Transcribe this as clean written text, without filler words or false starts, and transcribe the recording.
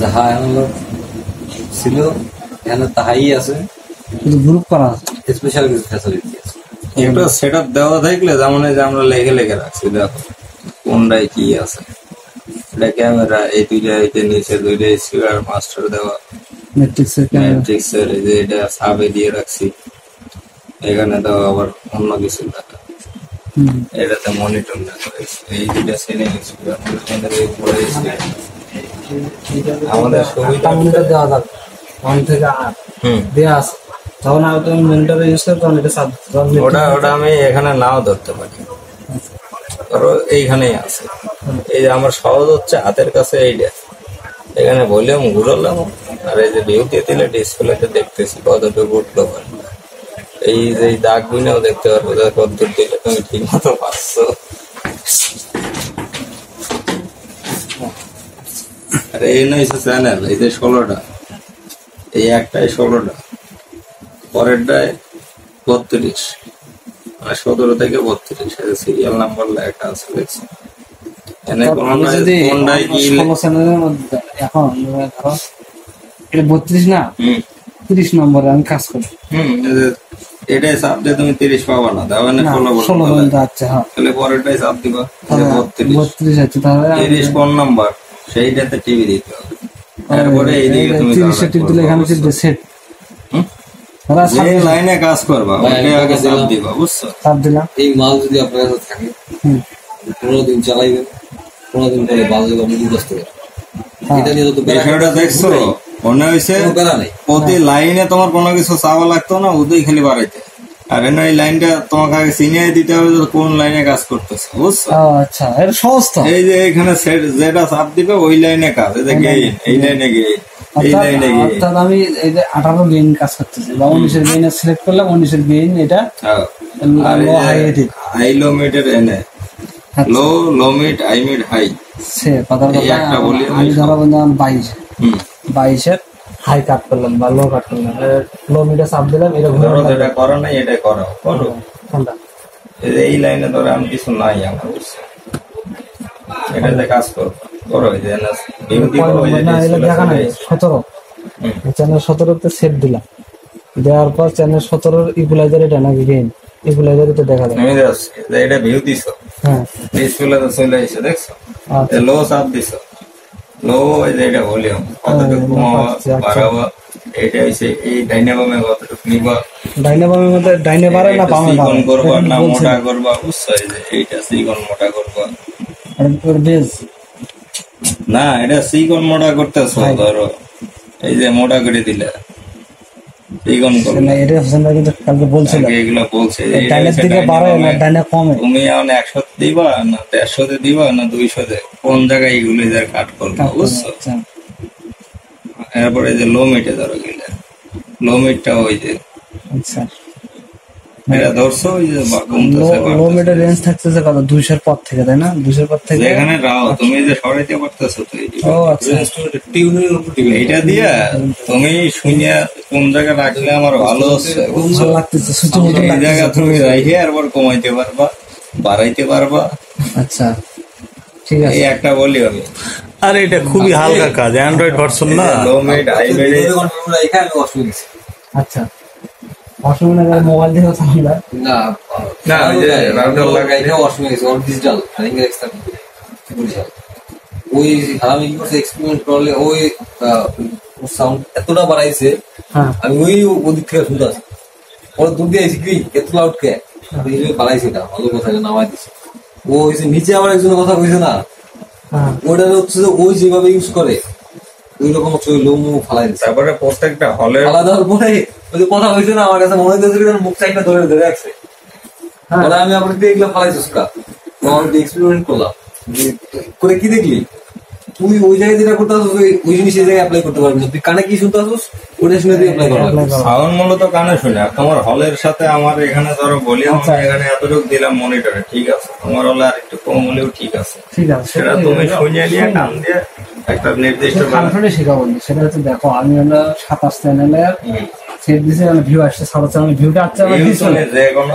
যাহা এখন ছিল এখানে তাহাই আছে, কিন্তু গ্রুপ করা আছে, স্পেশাল কিছু ফ্যাসিলিটি আছে। একটা সেট আপ দেওয়া থাকলে যেমন এই যে আমরা লেগে লেগে রাখছি, দেখো কোনটায় কি আছে। এটা ক্যামেরা, এই দুইটা এই নিচে দুইটা স্পিকার মাস্টার দেওয়া, ম্যাট্রিক্সের এই যে এটা সাবে দিয়ে রাখছি। এখানে দাও আবার অন্য কিছু দেখা, এটাতে মনিটর দেখা রয়েছে। এই দুইটা সিলিং স্পিকার আমাদের সুবিধা দেওয়া যাবে 1 থেকে 8 দেওয়া আছে, তখন আর তুমি মনিটর ইউজ করো তখন এটা ওটা আমি এখানে নাও ধরতে পারি, ধরো এইখানেই আছে। এই যে আমার সহজ হচ্ছে হাতের কাছে এইটা, এখানে ভলিউম ঘুরালাম আর এই যে ভিউ দিয়ে দিলে ডিসপ্লেতে দেখতেছি কতটুকু উঠলো। এই যে দাগ গুনেও দেখতে পারবো কতদূর দিলে তুমি ঠিক মতো পাচ্ছ। আর এই নয় চ্যানেল, এই যে 16টা, এই একটাই 16টা, পরেরটায় 32, মানে 17 থেকে 32 সিরিয়াল নাম্বার লেখা আছে দেখছি। এখন এটা 32 না 30 নম্বরে আমি কাজ করি। এটাই চাপ দিয়ে তুমি 30 পাবা না, তাহলে 16 আচ্ছা, হ্যাঁ তাহলে পরেরটাই চাপ দিবা 32 আছে, তাহলে 30 কোন নাম্বার সেইটাতে টিভি দিতে হবে। তারপরে এইদিকে তুমি 30 টিপ দিলে এখানে সেট যে লাইনে কাজ করবা ওইটা আগে চাপ দিবা, বুঝছো? চাপ দিলাম। এই মাল যদি আপনার কাছে থাকে 15 দিন চালাইবেন, 15 দিন পরে বাল যদি আপনি বুঝতে পারেন, এটা নিয়ে তো বিষয়টা দেখছো মনে হয়েছে প্রতি লাইনে তোমার কোনো কিছু চাওয়া লাগতো না, ওদের খালি বাড়াইতে। আর এনে এই লাইনটা তোমাকে আগে চিনিয়ে দিতে হবে কোন লাইনে কাজ করতেছে, বুঝছো? আচ্ছা, এটা সহজ তো। এই যে এখানে যেটা চাপ দিবে ওই লাইনে কাজ, এই যে গেইন, এই লাইনে গেইন, এই লাইনে গেইন। অর্থাৎ আমি এই যে 18 গেইন কাজ করতেছি বা 19 এর গেইন সিলেক্ট করলাম, 19 এর গেইন এটা আর হাই লো মিটার এনে low low mid high mid high সে পাতার কথা আমি ধরো বললাম 22 এর হাই কাট করলাম বা লো কাট করলাম, লো মিটার চাপ দিলাম। এটা ধরো যেটা করো না এটা করো এই লাইনে ধরো আমি কিছু নাই আমার, বুঝছো? এটাতে কাজ করো করো এই যে দেখা নাই 17 চ্যানেল 17তে সেট দিলাম, দেওয়ার পর চ্যানেল 17 ইকুয়ালাইজার এটা নাকি গেইন ইকুয়ালাইজার তো দেখা যায়। আমি এটা ভিউ দিছো, হ্যাঁ ডিসপ্লেতে চলে এসে দেখছো লো চাপ দিছো, লো এই যে এটা ভলিউম কতটুকু বাড়াবা, এটা হইছে এই ডাইনামে কতটুকু নিবা, ডাইনামের মধ্যে ডাইনে বাড়ে না বামে সিকন করবা না মোটা করবা, বুঝছো? এই যে এইটা সিকন মোটা করবা আর বেজ না, এটা সিকন মোটা করতেছো, ধরো এই যে মোটা করে দিলে সিকন করবে না, এটা হোসেনরা কিন্তু কালকে বলছিল এগুলো বলছে ডাইনের দিকে বাড়ে না ডাইনে কমে। তুমি এখন 100 দিবা না 150 দিবা না 200 কোন জায়গায় এগুলো যার কাট করবে, বুঝছো? এরপরে যে লো মিটে ধরো গেলে লো মিটটা ওই যে আচ্ছা এটা ধরছো ওই যে লো মিটার রেঞ্জ থাকতেছে কত 200 এর পর থেকে, তাই না? 200 এর পর থেকে এখানে রাও তুমি যে সরাইতে পারতেছো তো ও আচ্ছা টিউনের উপর এইটা দিয়া তুমি শুনিয়া কোন জায়গা রাখলে আমার ভালো হচ্ছে, ভালো লাগতেছে, সুতো মতো এই জায়গা তুমি রাখে আরবার কমাইতে পারবা বাড়াইতে পারবা। আচ্ছা ঠিক আছে, এই একটা বলি আমি। আর এটা খুবই হালকা কাজ, অ্যান্ড্রয়েড ভার্সন না, লো মিড হাই মিড এখানে অসুবিধা। আচ্ছা অসুবিধা নেই, মোবাইল দিয়ে চালানো না না ওই যে রাউটার লাগাই এখানে অসুবিধা অল ডিজিটাল রানিং এক্সট্রা বুঝাল। ওই আমি কি করতে এক্সপেরিমেন্ট করলে ওই সাউন্ড এতটা বাড়াইছে, আমি ওই ওদিক থেকে শুনতে আসি ওরা দূর দিয়ে আইসি কি এত লাউড কে বাড়াইছে না, ভালো কথা নামাই দিছে। ও হয়েছে নিচে আবার একজনের কথা কইছে না, ওটা হচ্ছে যে ওই যেভাবে ইউজ করে ওই রকম লোম ফালাই দিচ্ছে। তারপরে প্রত্যেকটা হলে আলাদা পরে ওই যে কথা হয়েছে না, আমার কাছে মনে হচ্ছে মুখ চাইটা ধরে ধরে রাখছে। আমি আবার দেখলাম ফালাইছে এক্সপেরিমেন্ট করলাম করে কি দেখলি তুই ওই জায়গায় যেটা করতে আসছিস ওই জিনিস এই জায়গায় অ্যাপ্লাই করতে পারবি না, তুই কানে কি শুনতে আসছিস ওটা শুনে তুই অ্যাপ্লাই করবি। সাউন্ড মূলত কানে শুনে, তোমার হলের সাথে আমার এখানে ধরো ভলিউম এখানে এতটুকু দিলাম মনিটরে, ঠিক আছে? তোমার হলে আর একটু কম হলেও ঠিক আছে, সেটা তুমি শুনে নিয়ে কান দিয়ে একটা নির্দিষ্ট শেখাবো। সেটা হচ্ছে দেখো আমি হলো 27 চ্যানেলের সেট দিয়েছি, ভিউ আসছে 7 চ্যানেল ভিউটা আসছে আমার যে কোনো